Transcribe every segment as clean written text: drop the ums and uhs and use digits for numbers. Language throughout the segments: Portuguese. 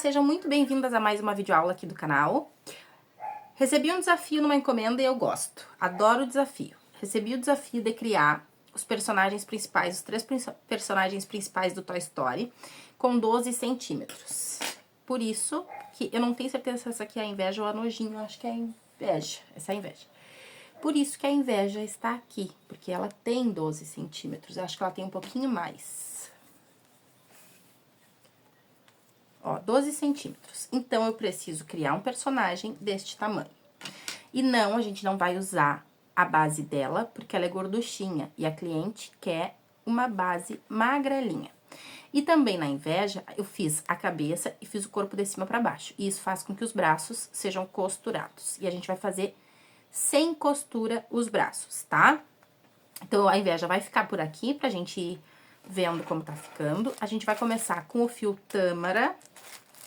sejam muito bem-vindas a mais uma videoaula aqui do canal. Recebi um desafio numa encomenda e eu gosto, adoro o desafio. Recebi o desafio de criar os personagens principais, os 3 personagens principais do Toy Story, com 12 centímetros. Por isso que eu não tenho certeza se essa aqui é a inveja ou a nojinho, eu acho que é a inveja, essa é a inveja. Por isso que a inveja está aqui, porque ela tem 12 centímetros, eu acho que ela tem um pouquinho mais. Ó, 12 centímetros. Então, eu preciso criar um personagem deste tamanho. E não, a gente não vai usar a base dela, porque ela é gorduchinha. E a cliente quer uma base magrelinha. E também na inveja, eu fiz a cabeça e fiz o corpo de cima pra baixo. E isso faz com que os braços sejam costurados. E a gente vai fazer sem costura os braços, tá? Então, a inveja vai ficar por aqui pra gente ir vendo como tá ficando. A gente vai começar com o fio tâmara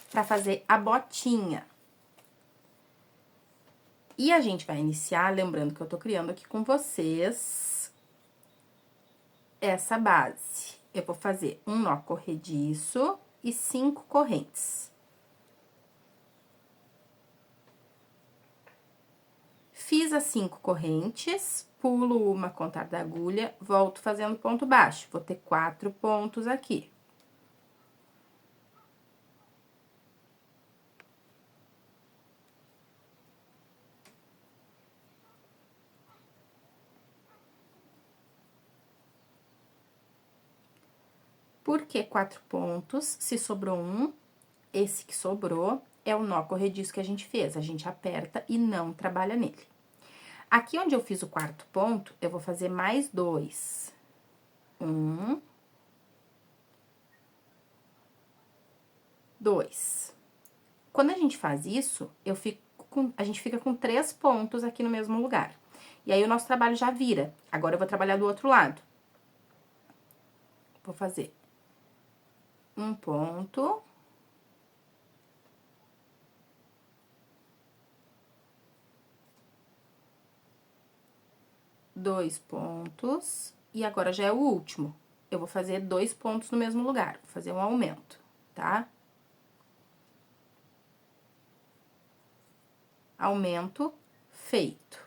pra fazer a botinha. E a gente vai iniciar, lembrando que eu tô criando aqui com vocês essa base. Eu vou fazer um nó corrediço e 5 correntes. Fiz as 5 correntes, pulo uma, contar da agulha, volto fazendo ponto baixo. Vou ter 4 pontos aqui. Por que 4 pontos? Se sobrou um, esse que sobrou é o nó corrediço que a gente fez. A gente aperta e não trabalha nele. Aqui onde eu fiz o 4º ponto, eu vou fazer mais 2. 1, 2. Quando a gente faz isso, a gente fica com 3 pontos aqui no mesmo lugar. E aí, o nosso trabalho já vira. Agora, eu vou trabalhar do outro lado. Vou fazer um ponto. Dois pontos. E agora, já é o último. Eu vou fazer 2 pontos no mesmo lugar. Vou fazer um aumento, tá? Aumento, feito.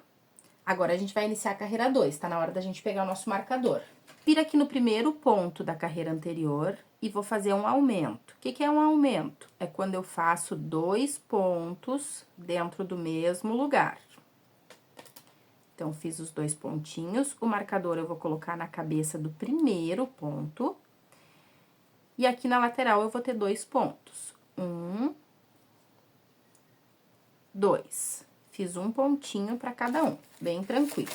Agora, a gente vai iniciar a carreira 2, tá na hora da gente pegar o nosso marcador. Vira aqui no primeiro ponto da carreira anterior e vou fazer um aumento. O que é um aumento? É quando eu faço 2 pontos dentro do mesmo lugar. Então, fiz os 2 pontinhos, o marcador eu vou colocar na cabeça do primeiro ponto. E aqui na lateral eu vou ter 2 pontos. 1, 2. Fiz um pontinho para cada um, bem tranquilo.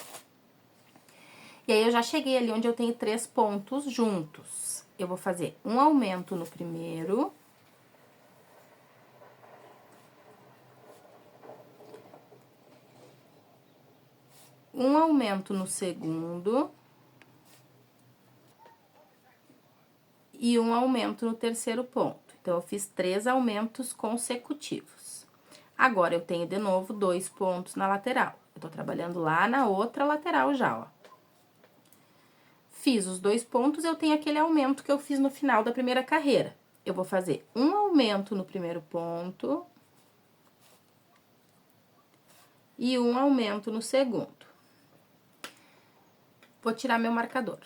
E aí, eu já cheguei ali onde eu tenho 3 pontos juntos. Eu vou fazer um aumento no primeiro. Um aumento no segundo. E um aumento no terceiro ponto. Então, eu fiz 3 aumentos consecutivos. Agora, eu tenho de novo 2 pontos na lateral. Eu tô trabalhando lá na outra lateral já, ó. Fiz os 2 pontos, eu tenho aquele aumento que eu fiz no final da primeira carreira. Eu vou fazer um aumento no primeiro ponto. E um aumento no segundo. Vou tirar meu marcador.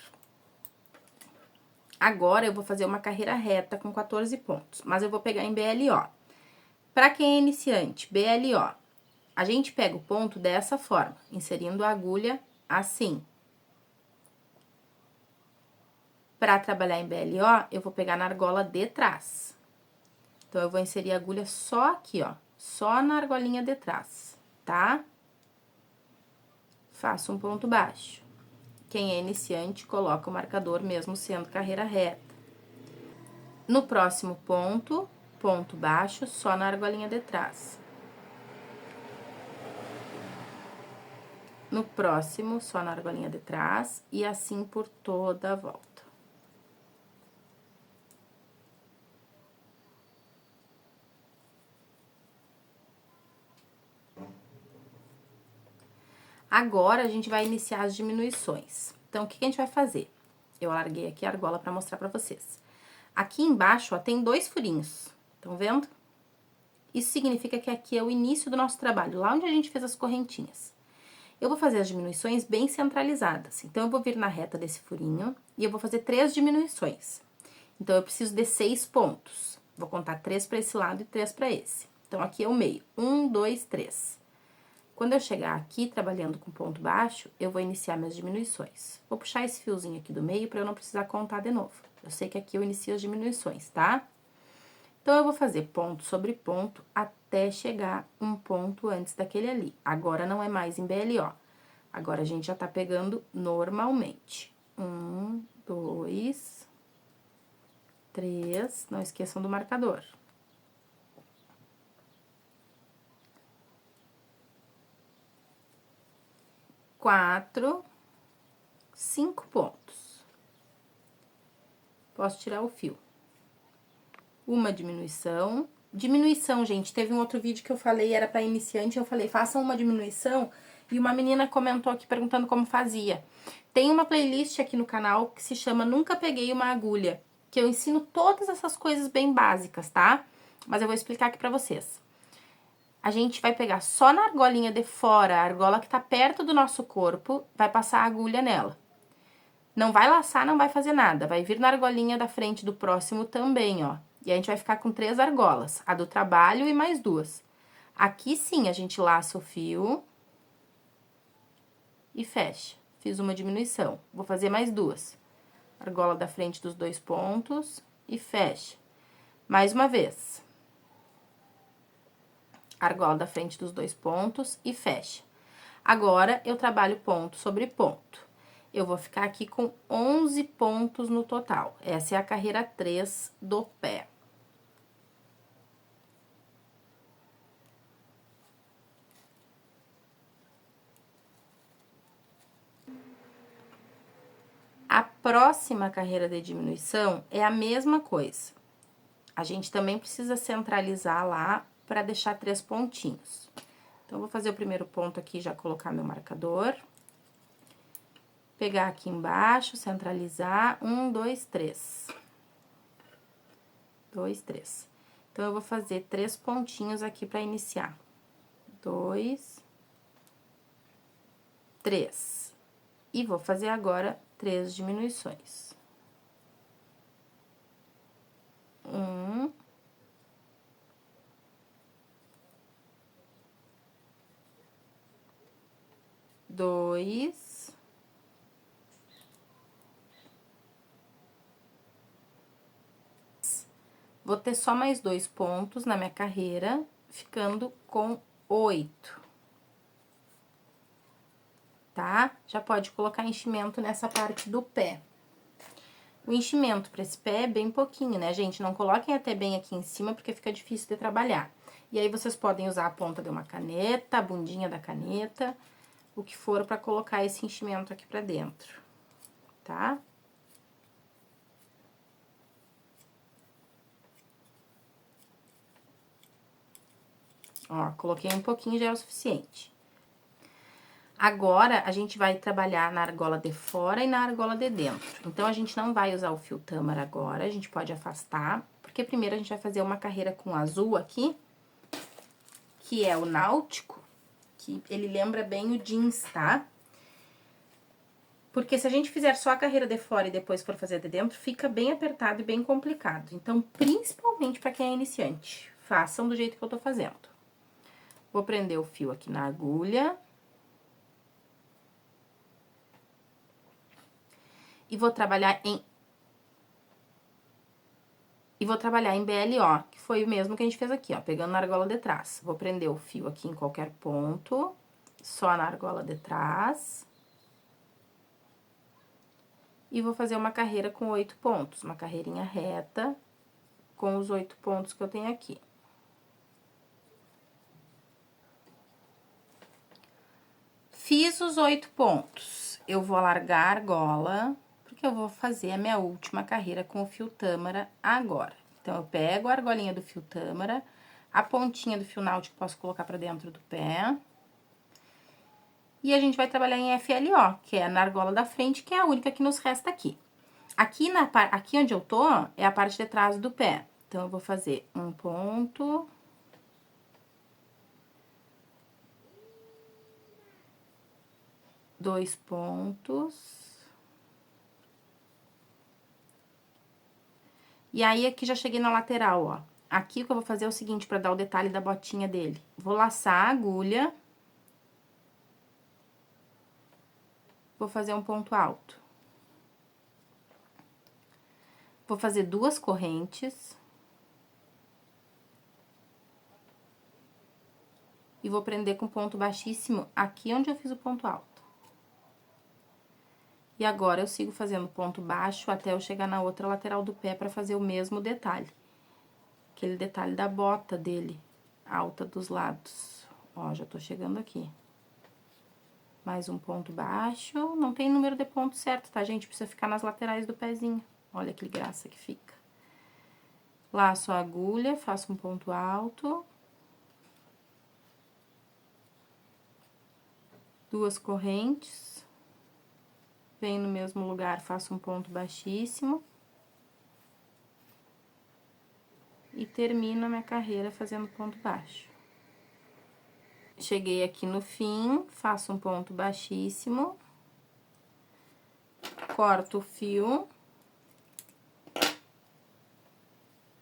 Agora, eu vou fazer uma carreira reta com 14 pontos, mas eu vou pegar em BLO. Para quem é iniciante, BLO, a gente pega o ponto dessa forma, inserindo a agulha assim. Para trabalhar em BLO, eu vou pegar na argola de trás. Então, eu vou inserir a agulha só aqui, ó, só na argolinha de trás, tá? Faço um ponto baixo. Quem é iniciante, coloca o marcador mesmo sendo carreira reta. No próximo ponto, ponto baixo, só na argolinha de trás. No próximo, só na argolinha de trás, e assim por toda a volta. Agora, a gente vai iniciar as diminuições. Então, o que a gente vai fazer? Eu larguei aqui a argola pra mostrar pra vocês. Aqui embaixo, ó, tem 2 furinhos, estão vendo? Isso significa que aqui é o início do nosso trabalho, lá onde a gente fez as correntinhas. Eu vou fazer as diminuições bem centralizadas. Então, eu vou vir na reta desse furinho e eu vou fazer 3 diminuições. Então, eu preciso de 6 pontos. Vou contar 3 para esse lado e 3 para esse. Então, aqui é o meio. 1, 2, 3. Quando eu chegar aqui, trabalhando com ponto baixo, eu vou iniciar minhas diminuições. Vou puxar esse fiozinho aqui do meio para eu não precisar contar de novo. Eu sei que aqui eu inicio as diminuições, tá? Então, eu vou fazer ponto sobre ponto até chegar um ponto antes daquele ali. Agora, não é mais em BLO. Agora, a gente já tá pegando normalmente. 1, 2, 3. Não esqueçam do marcador. 4, 5 pontos. Posso tirar o fio. Uma diminuição. Diminuição, gente, teve um outro vídeo que eu falei, era para iniciante, eu falei, façam uma diminuição, e uma menina comentou aqui perguntando como fazia. Tem uma playlist aqui no canal que se chama Nunca Peguei uma Agulha, que eu ensino todas essas coisas bem básicas, tá? Mas eu vou explicar aqui pra vocês. A gente vai pegar só na argolinha de fora, a argola que tá perto do nosso corpo, vai passar a agulha nela. Não vai laçar, não vai fazer nada, vai vir na argolinha da frente do próximo também, ó. E a gente vai ficar com 3 argolas, a do trabalho e mais 2. Aqui sim, a gente laça o fio e fecha. Fiz uma diminuição, vou fazer mais 2. Argola da frente dos 2 pontos e fecha. Mais uma vez. Argola da frente dos 2 pontos e fecha. Agora, eu trabalho ponto sobre ponto. Eu vou ficar aqui com 11 pontos no total. Essa é a carreira 3 do pé. A próxima carreira de diminuição é a mesma coisa. A gente também precisa centralizar lá para deixar 3 pontinhos. Então, eu vou fazer o primeiro ponto aqui, já colocar meu marcador. Pegar aqui embaixo, centralizar, 1, 2, 3. 2, 3. Então, eu vou fazer 3 pontinhos aqui para iniciar. 2, 3. E vou fazer agora 3 diminuições. 1, 2, 3. Vou ter só mais 2 pontos na minha carreira, ficando com 8. Tá? Já pode colocar enchimento nessa parte do pé. O enchimento para esse pé é bem pouquinho, né, gente? Não coloquem até bem aqui em cima, porque fica difícil de trabalhar. E aí, vocês podem usar a ponta de uma caneta, a bundinha da caneta, o que for para colocar esse enchimento aqui pra dentro, tá? Ó, coloquei um pouquinho, já é o suficiente. Agora, a gente vai trabalhar na argola de fora e na argola de dentro. Então, a gente não vai usar o fio tâmara agora, a gente pode afastar, porque primeiro a gente vai fazer uma carreira com azul aqui, que é o náutico, que ele lembra bem o jeans, tá? Porque se a gente fizer só a carreira de fora e depois for fazer de dentro, fica bem apertado e bem complicado. Então, principalmente para quem é iniciante, façam do jeito que eu tô fazendo. Vou prender o fio aqui na agulha. E vou trabalhar em BLO, que foi o mesmo que a gente fez aqui, ó, pegando na argola de trás. Vou prender o fio aqui em qualquer ponto, só na argola de trás. E vou fazer uma carreira com 8 pontos, uma carreirinha reta com os 8 pontos que eu tenho aqui. Fiz os 8 pontos, eu vou largar a argola, porque eu vou fazer a minha última carreira com o fio tâmara agora. Então, eu pego a argolinha do fio tâmara, a pontinha do fio náutico posso colocar pra dentro do pé. E a gente vai trabalhar em FLO, que é na argola da frente, que é a única que nos resta aqui. Aqui onde eu tô, é a parte de trás do pé. Então, eu vou fazer um ponto, 2 pontos. E aí, aqui já cheguei na lateral, ó. Aqui o que eu vou fazer é o seguinte, pra dar o detalhe da botinha dele. Vou laçar a agulha. Vou fazer um ponto alto. Vou fazer 2 correntes. E vou prender com ponto baixíssimo aqui onde eu fiz o ponto alto. E agora, eu sigo fazendo ponto baixo até eu chegar na outra lateral do pé pra fazer o mesmo detalhe. Aquele detalhe da bota dele, alta dos lados. Ó, já tô chegando aqui. Mais um ponto baixo. Não tem número de ponto certo, tá, gente? Precisa ficar nas laterais do pezinho. Olha que graça que fica. Laço a agulha, faço um ponto alto. 2 correntes. Venho no mesmo lugar, faço um ponto baixíssimo. E termino a minha carreira fazendo ponto baixo. Cheguei aqui no fim, faço um ponto baixíssimo. Corto o fio.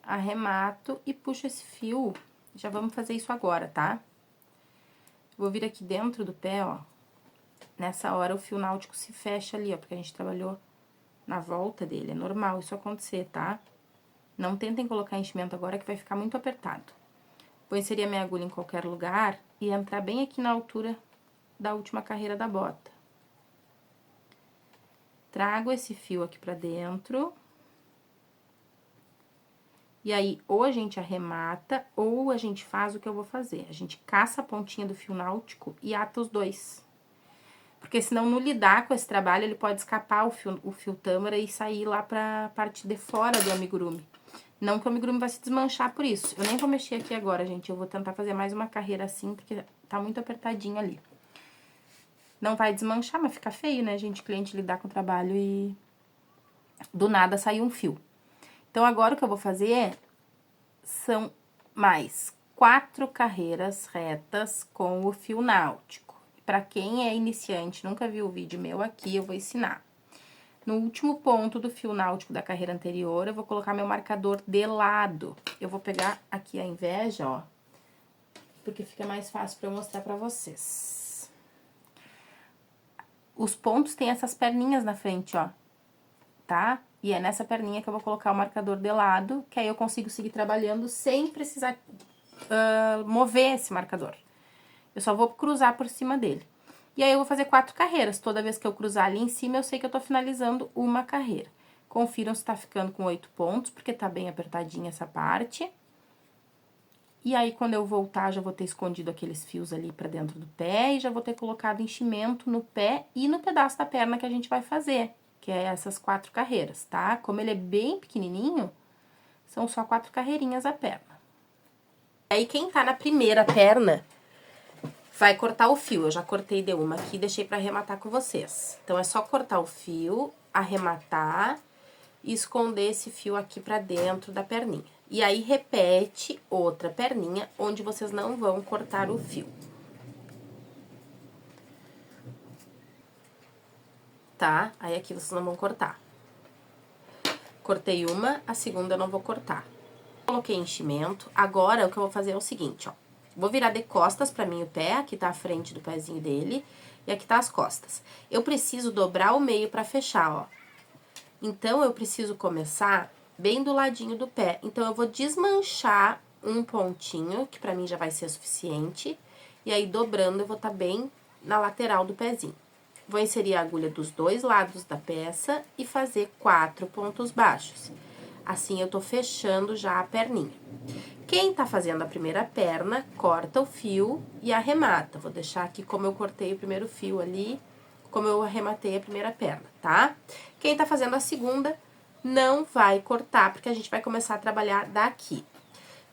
Arremato e puxo esse fio. Já vamos fazer isso agora, tá? Vou vir aqui dentro do pé, ó. Nessa hora, o fio náutico se fecha ali, ó, porque a gente trabalhou na volta dele. É normal isso acontecer, tá? Não tentem colocar enchimento agora, que vai ficar muito apertado. Vou inserir a minha agulha em qualquer lugar e entrar bem aqui na altura da última carreira da bota. Trago esse fio aqui pra dentro. E aí, ou a gente arremata, ou a gente faz o que eu vou fazer. A gente caça a pontinha do fio náutico e ata os dois. Porque senão, no lidar com esse trabalho, ele pode escapar o fio tâmara e sair lá pra parte de fora do amigurumi. Não que o amigurumi vai se desmanchar por isso. Eu nem vou mexer aqui agora, gente. Eu vou tentar fazer mais uma carreira assim, porque tá muito apertadinho ali. Não vai desmanchar, mas fica feio, né, gente? O cliente lidar com o trabalho e do nada sair um fio. Então, agora o que eu vou fazer são mais 4 carreiras retas com o fio náutico. Para quem é iniciante, nunca viu o vídeo meu aqui, eu vou ensinar. No último ponto do fio náutico da carreira anterior, eu vou colocar meu marcador de lado. Eu vou pegar aqui a inveja, ó, porque fica mais fácil para eu mostrar para vocês. Os pontos têm essas perninhas na frente, ó, tá? E é nessa perninha que eu vou colocar o marcador de lado, que aí eu consigo seguir trabalhando sem precisar mover esse marcador. Eu só vou cruzar por cima dele. E aí, eu vou fazer 4 carreiras. Toda vez que eu cruzar ali em cima, eu sei que eu tô finalizando uma carreira. Confiram se tá ficando com 8 pontos, porque tá bem apertadinha essa parte. E aí, quando eu voltar, já vou ter escondido aqueles fios ali pra dentro do pé e já vou ter colocado enchimento no pé e no pedaço da perna que a gente vai fazer, que é essas 4 carreiras, tá? Como ele é bem pequenininho, são só 4 carreirinhas a perna. Aí, quem tá na primeira perna vai cortar o fio. Eu já cortei de uma aqui e deixei pra arrematar com vocês. Então, é só cortar o fio, arrematar e esconder esse fio aqui pra dentro da perninha. E aí, repete outra perninha, onde vocês não vão cortar o fio. Tá? Aí, aqui vocês não vão cortar. Cortei uma, a segunda eu não vou cortar. Coloquei enchimento. Agora, o que eu vou fazer é o seguinte, ó. Vou virar de costas pra mim o pé, aqui tá a frente do pezinho dele, e aqui tá as costas. Eu preciso dobrar o meio pra fechar, ó. Então, eu preciso começar bem do ladinho do pé. Então, eu vou desmanchar um pontinho, que pra mim já vai ser suficiente, e aí, dobrando, eu vou tá bem na lateral do pezinho. Vou inserir a agulha dos 2 lados da peça e fazer 4 pontos baixos. Assim, eu tô fechando já a perninha. Quem tá fazendo a primeira perna, corta o fio e arremata. Vou deixar aqui como eu cortei o primeiro fio ali, como eu arrematei a primeira perna, tá? Quem tá fazendo a segunda, não vai cortar, porque a gente vai começar a trabalhar daqui.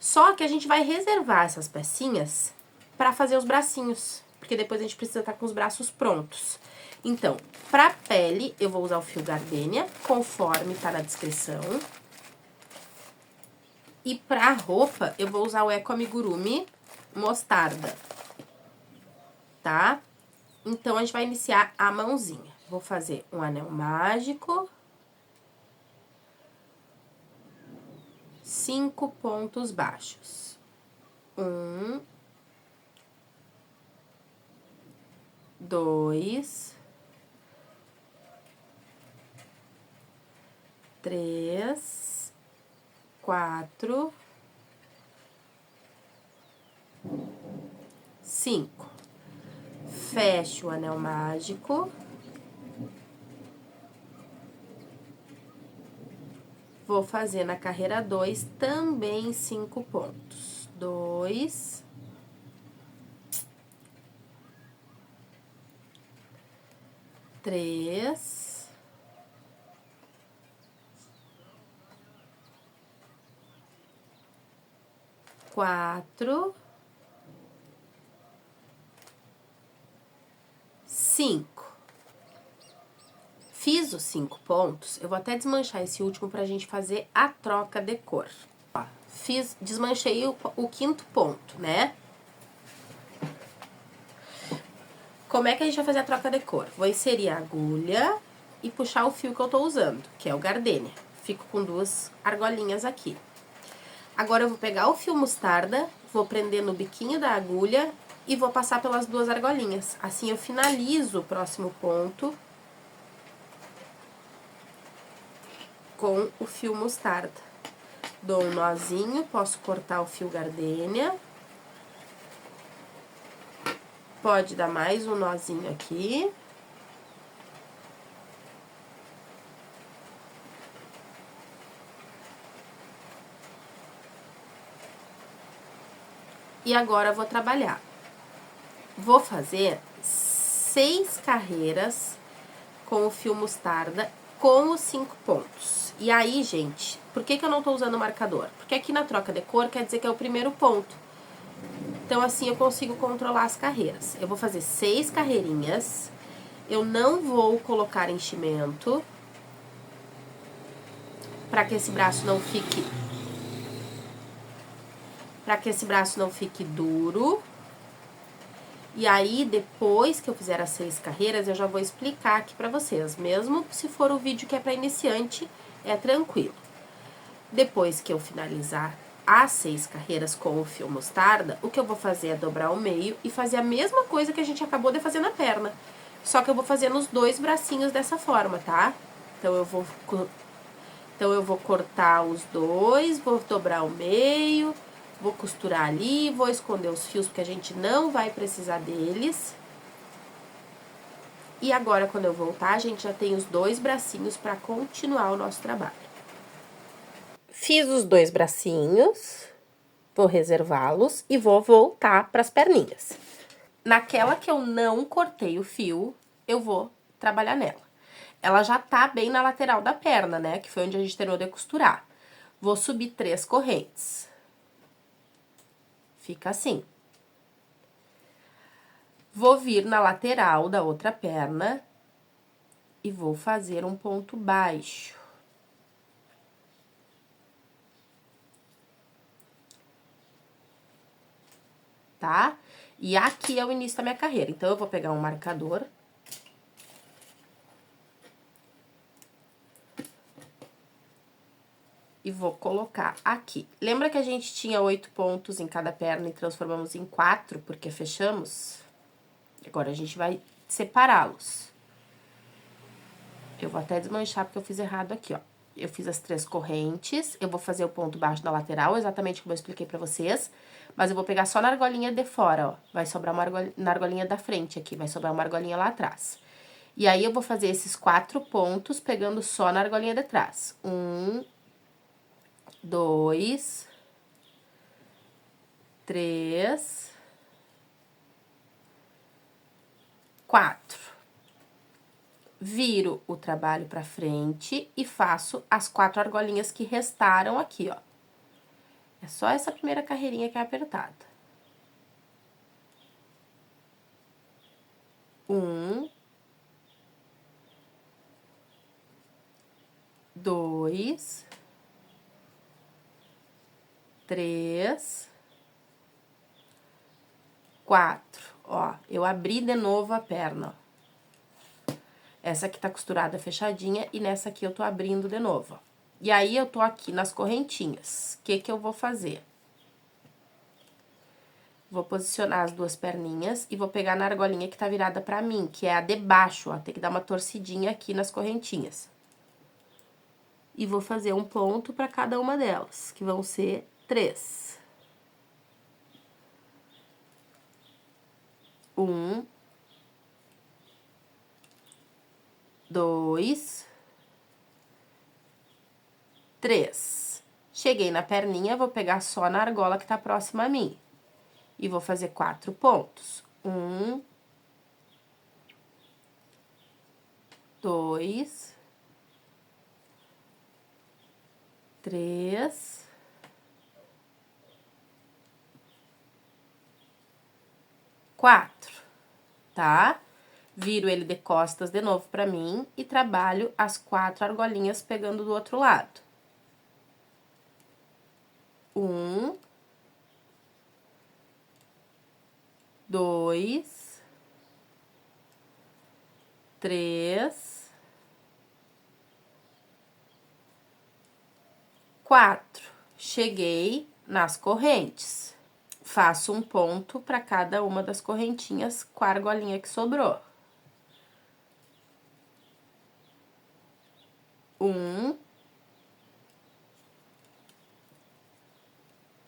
Só que a gente vai reservar essas pecinhas pra fazer os bracinhos, porque depois a gente precisa estar com os braços prontos. Então, pra pele, eu vou usar o fio gardênia, conforme tá na descrição. E pra roupa, eu vou usar o Eco Amigurumi Mostarda, tá? Então, a gente vai iniciar a mãozinha. Vou fazer um anel mágico. 5 pontos baixos. 1, 2, 3, 4, 5. Fecho o anel mágico. Vou fazer na carreira 2 também 5 pontos. 2, 3, 4, 5. Fiz os 5 pontos, eu vou até desmanchar esse último pra gente fazer a troca de cor. Ó, desmanchei o quinto ponto, né? Como é que a gente vai fazer a troca de cor? Vou inserir a agulha e puxar o fio que eu tô usando, que é o gardênia. Fico com 2 argolinhas aqui. Agora, eu vou pegar o fio mostarda, vou prender no biquinho da agulha e vou passar pelas 2 argolinhas. Assim, eu finalizo o próximo ponto com o fio mostarda. Dou um nozinho, posso cortar o fio gardênia. Pode dar mais um nozinho aqui. E agora, eu vou trabalhar. Vou fazer 6 carreiras com o fio mostarda com os 5 pontos. E aí, gente, por que eu não tô usando o marcador? Porque aqui na troca de cor quer dizer que é o primeiro ponto. Então, assim, eu consigo controlar as carreiras. Eu vou fazer 6 carreirinhas. Eu não vou colocar enchimento, para que esse braço não fique... Para que esse braço não fique duro. E aí, depois que eu fizer as 6 carreiras, eu já vou explicar aqui pra vocês. Mesmo se for o vídeo que é pra iniciante, é tranquilo. Depois que eu finalizar as 6 carreiras com o fio mostarda, o que eu vou fazer é dobrar o meio e fazer a mesma coisa que a gente acabou de fazer na perna. Só que eu vou fazer nos 2 bracinhos dessa forma, tá? Então, eu vou cortar os 2, vou dobrar o meio, vou costurar ali, vou esconder os fios, porque a gente não vai precisar deles. E agora, quando eu voltar, a gente já tem os 2 bracinhos para continuar o nosso trabalho. Fiz os 2 bracinhos, vou reservá-los e vou voltar para as perninhas. Naquela que eu não cortei o fio, eu vou trabalhar nela. Ela já tá bem na lateral da perna, né? Que foi onde a gente terminou de costurar. Vou subir 3 correntes. Fica assim. Vou vir na lateral da outra perna e vou fazer um ponto baixo. Tá? E aqui é o início da minha carreira. Então, eu vou pegar um marcador. E vou colocar aqui. Lembra que a gente tinha 8 pontos em cada perna e transformamos em 4, porque fechamos? Agora, a gente vai separá-los. Eu vou até desmanchar, porque eu fiz errado aqui, ó. Eu fiz as 3 correntes, eu vou fazer o ponto baixo da lateral, exatamente como eu expliquei pra vocês. Mas eu vou pegar só na argolinha de fora, ó. Vai sobrar uma argolinha, na argolinha da frente aqui, vai sobrar uma argolinha lá atrás. E aí, eu vou fazer esses 4 pontos, pegando só na argolinha de trás. 1, 2, 3, 4. Viro o trabalho pra frente e faço as 4 argolinhas que restaram aqui, ó. É só essa primeira carreirinha que é apertada. 1, 2, 3, 4. Ó, eu abri de novo a perna. Essa aqui tá costurada fechadinha e nessa aqui eu tô abrindo de novo, ó. E aí, eu tô aqui nas correntinhas. O que que eu vou fazer? Vou posicionar as duas perninhas e vou pegar na argolinha que tá virada pra mim, que é a de baixo, ó. Tem que dar uma torcidinha aqui nas correntinhas. E vou fazer um ponto pra cada uma delas, que vão ser 3. 1, 2, 3. Cheguei na perninha, vou pegar só na argola que tá próxima a mim. E vou fazer 4 pontos. 1, 2, 3, 4, tá? Viro ele de costas de novo pra mim e trabalho as 4 argolinhas pegando do outro lado. 1, 2, 3, 4. Cheguei nas correntes. Faço um ponto para cada uma das correntinhas com a argolinha que sobrou. 1,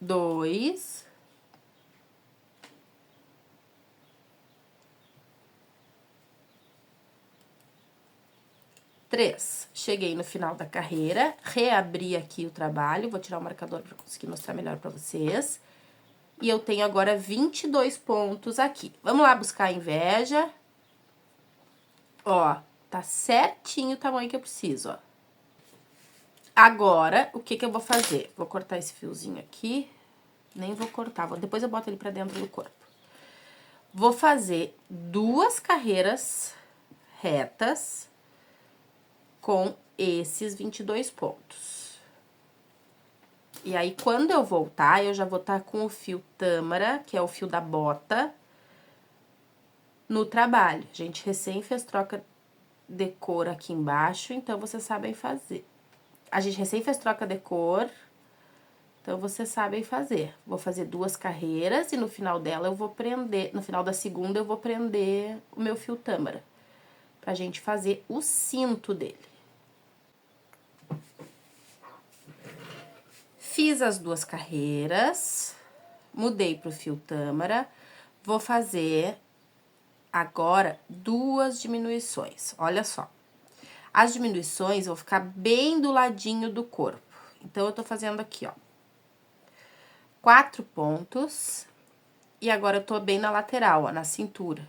2, 3. Cheguei no final da carreira, reabri aqui o trabalho, vou tirar o marcador para conseguir mostrar melhor para vocês. E eu tenho agora 22 pontos aqui. Vamos lá buscar a inveja. Ó, tá certinho o tamanho que eu preciso, ó. Agora, o que que eu vou fazer? Vou cortar esse fiozinho aqui. Nem vou cortar, depois eu boto ele pra dentro do corpo. Vou fazer 2 carreiras retas com esses 22 pontos. E aí, quando eu voltar, eu já vou estar com o fio tâmara, que é o fio da bota, no trabalho. A gente recém fez troca de cor aqui embaixo, então vocês sabem fazer. A gente recém fez troca de cor, então vocês sabem fazer. Vou fazer 2 carreiras e no final dela eu vou prender, no final da segunda eu vou prender o meu fio tâmara, pra gente fazer o cinto dele. Fiz as 2 carreiras, mudei pro fio tâmara, vou fazer agora 2 diminuições, olha só. As diminuições vão ficar bem do ladinho do corpo, então eu tô fazendo aqui, ó, 4 pontos, e agora eu tô bem na lateral, ó, na cintura.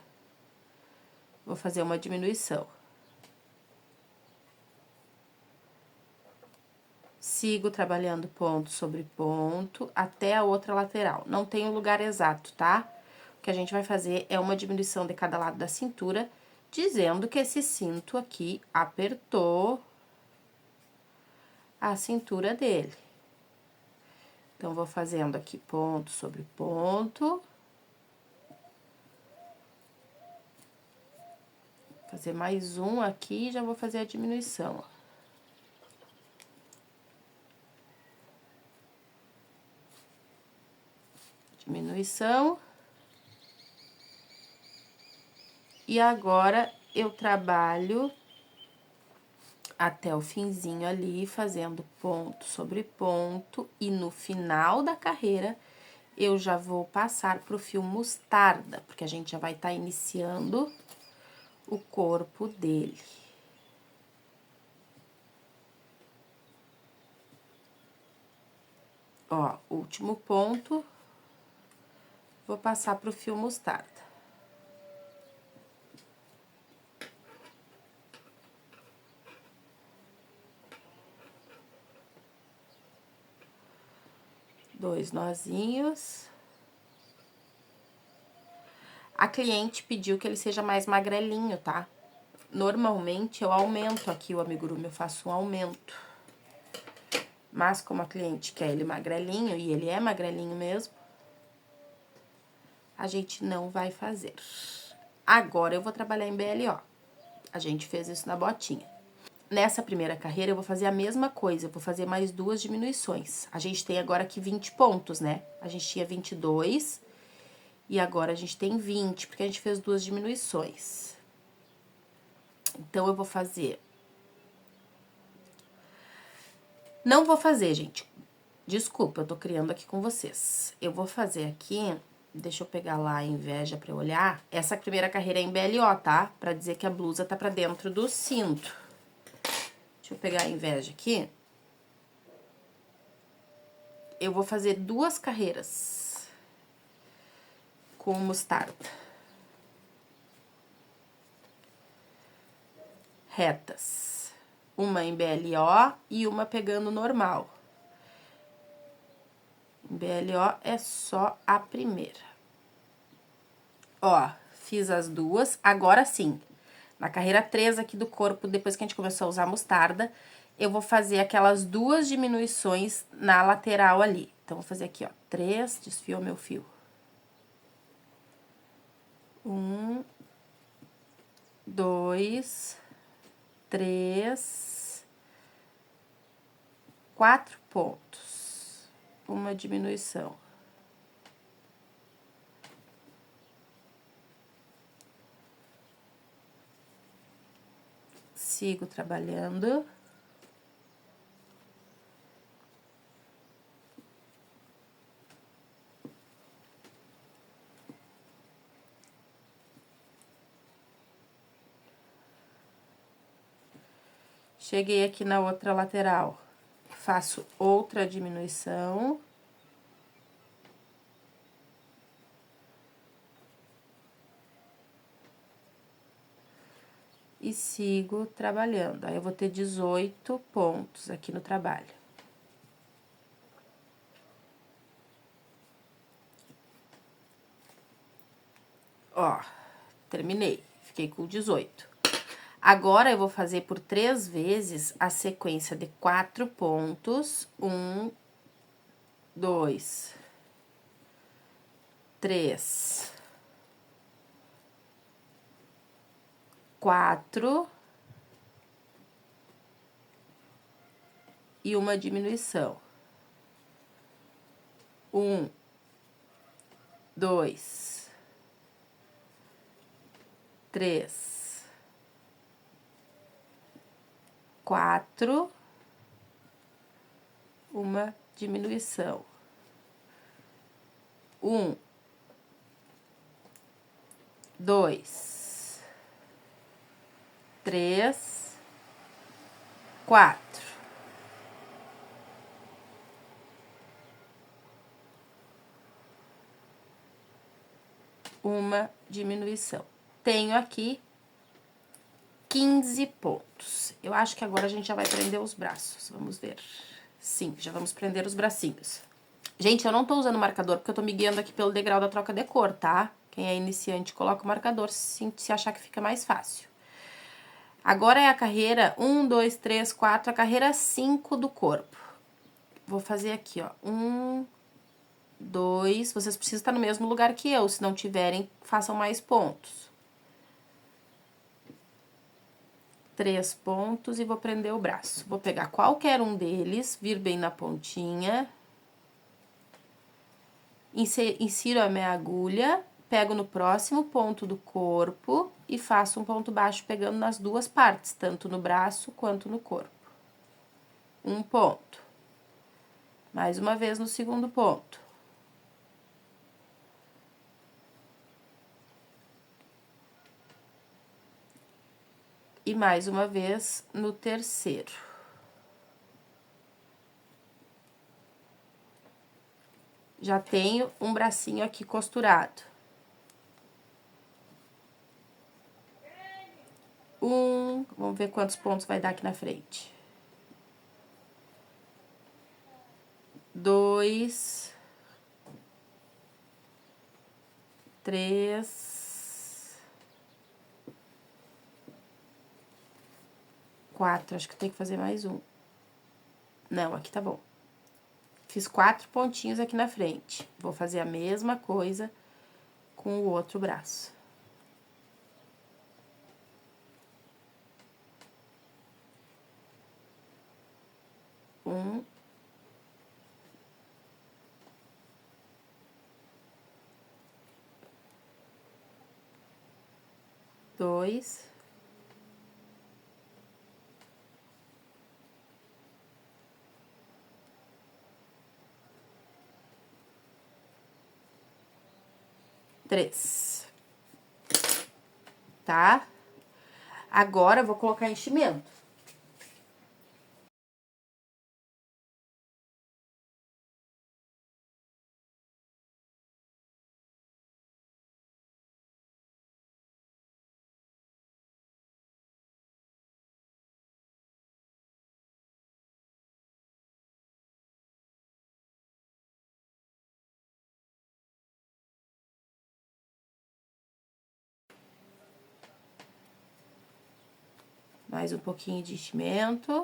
Vou fazer uma diminuição. Sigo trabalhando ponto sobre ponto até a outra lateral. Não tem um lugar exato, tá? O que a gente vai fazer é uma diminuição de cada lado da cintura, dizendo que esse cinto aqui apertou a cintura dele. Então, vou fazendo aqui ponto sobre ponto. Fazer mais um aqui e já vou fazer a diminuição, ó. Diminuição. E agora, eu trabalho até o finzinho ali, fazendo ponto sobre ponto. E no final da carreira, eu já vou passar pro fio mostarda, porque a gente já vai estar iniciando o corpo dele. Ó, último ponto, vou passar pro fio mostarda. Dois nozinhos. A cliente pediu que ele seja mais magrelinho, tá? Normalmente, eu aumento aqui o amigurumi, eu faço um aumento. Mas, como a cliente quer ele magrelinho, e ele é magrelinho mesmo, a gente não vai fazer. Agora, eu vou trabalhar em BLO. A gente fez isso na botinha. Nessa primeira carreira, eu vou fazer a mesma coisa. Eu vou fazer mais 2 diminuições. A gente tem agora aqui 20 pontos, né? A gente tinha 22 e agora a gente tem 20, porque a gente fez 2 diminuições. Então, eu vou fazer... Não vou fazer, gente. Desculpa, eu tô criando aqui com vocês. Eu vou fazer aqui... Deixa eu pegar lá a inveja pra eu olhar. Essa primeira carreira é em BLO, tá? Pra dizer que a blusa tá pra dentro do cinto. Deixa eu pegar a inveja aqui. Eu vou fazer 2 carreiras com mostarda. Retas. Uma em BLO e uma pegando normal. Em BLO é só a primeira. Ó, fiz as 2. Agora sim, na carreira 3 aqui do corpo, depois que a gente começou a usar mostarda, eu vou fazer aquelas 2 diminuições na lateral ali. Então, vou fazer aqui, ó, 3, desfio meu fio. 1, 2, 3, 4 pontos. Uma diminuição. Sigo trabalhando. Cheguei aqui na outra lateral, faço outra diminuição. E sigo trabalhando. Aí, eu vou ter 18 pontos aqui no trabalho. Ó, terminei. Fiquei com 18. Agora, eu vou fazer por 3 vezes a sequência de 4 pontos. 1, 2, 3, 4 e uma diminuição. 1, 2, 3, 4, uma diminuição. 1, 2, 3, 4. Uma diminuição. Tenho aqui 15 pontos. Eu acho que agora a gente já vai prender os braços. Vamos ver. Sim, já vamos prender os bracinhos. Gente, eu não tô usando marcador porque eu tô me guiando aqui pelo degrau da troca de cor, tá? Quem é iniciante, coloca o marcador se achar que fica mais fácil. Agora é a carreira 1, 2, 3, 4, a carreira 5 do corpo. Vou fazer aqui, ó. 1, 2, vocês precisam estar no mesmo lugar que eu, se não tiverem, façam mais pontos. 3 pontos e vou prender o braço. Vou pegar qualquer um deles, vir bem na pontinha. Insiro a minha agulha, pego no próximo ponto do corpo e faço um ponto baixo pegando nas 2 partes, tanto no braço quanto no corpo. 1 ponto. Mais uma vez no segundo ponto. E mais uma vez no terceiro. Já tenho um bracinho aqui costurado. 1, vamos ver quantos pontos vai dar aqui na frente. 2, 3, 4, acho que tem que fazer mais um. Não, aqui tá bom. Fiz 4 pontinhos aqui na frente. Vou fazer a mesma coisa com o outro braço. Um. Dois. Três. Tá? Agora, eu vou colocar enchimento. Mais um pouquinho de enchimento.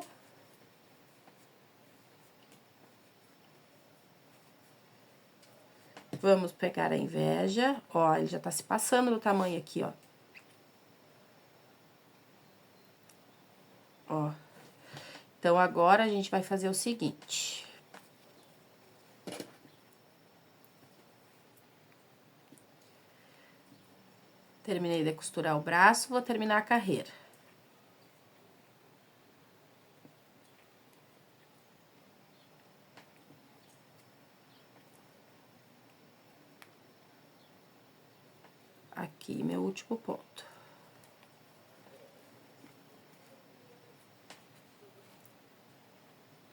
Vamos pegar a inveja. Ó, ele já tá se passando no tamanho aqui, ó. Ó. Então, agora, a gente vai fazer o seguinte. Terminei de costurar o braço, vou terminar a carreira. Aqui, meu último ponto.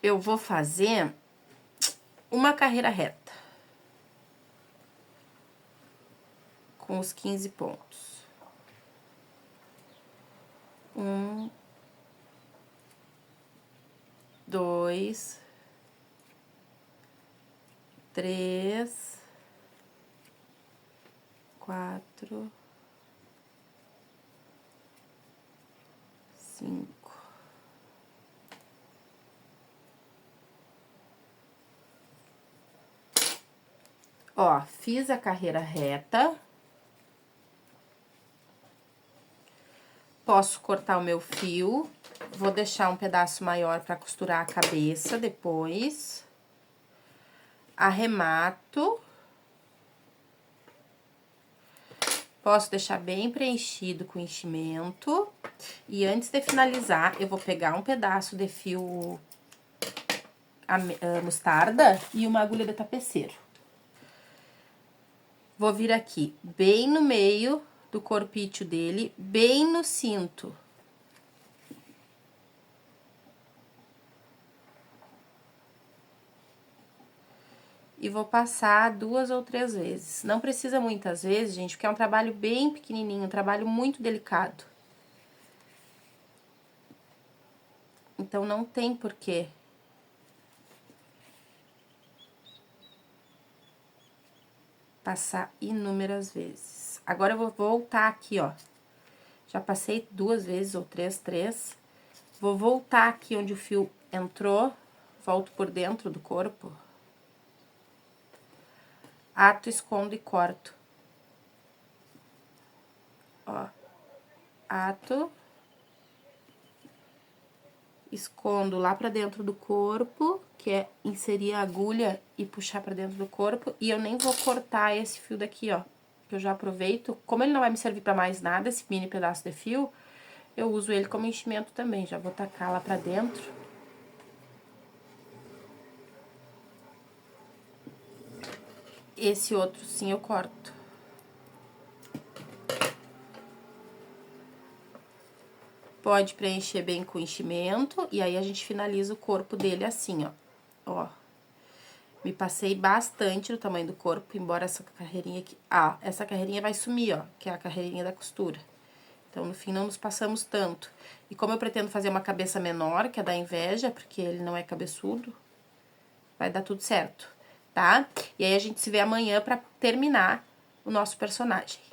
Eu vou fazer uma carreira reta. Com os 15 pontos. Um. Dois. Três. Quatro. Cinco. Ó, fiz a carreira reta. Posso cortar o meu fio. Vou deixar um pedaço maior pra costurar a cabeça depois. Arremato. Posso deixar bem preenchido com enchimento. E antes de finalizar, eu vou pegar um pedaço de fio mostarda e uma agulha de tapeceiro. Vou vir aqui bem no meio do corpício dele, bem no cinto. E vou passar 2 ou 3 vezes. Não precisa muitas vezes, gente, porque é um trabalho bem pequenininho, um trabalho muito delicado. Então, não tem porquê. Passar inúmeras vezes. Agora, eu vou voltar aqui, ó. Já passei 2 vezes ou 3. Vou voltar aqui onde o fio entrou, volto por dentro do corpo. Ato, escondo e corto. Ó. Ato. Escondo lá pra dentro do corpo, que é inserir a agulha e puxar pra dentro do corpo. E eu nem vou cortar esse fio daqui, ó. Que eu já aproveito. Como ele não vai me servir pra mais nada, esse mini pedaço de fio, eu uso ele como enchimento também. Já vou tacar lá pra dentro. Esse outro sim eu corto. Pode preencher bem com enchimento, e aí a gente finaliza o corpo dele assim, ó. Ó. Me passei bastante no tamanho do corpo, embora essa carreirinha aqui... Ah, essa carreirinha vai sumir, ó, que é a carreirinha da costura. Então, no fim, não nos passamos tanto. E como eu pretendo fazer uma cabeça menor, que é da inveja, porque ele não é cabeçudo, vai dar tudo certo, tá? E aí, a gente se vê amanhã pra terminar o nosso personagem.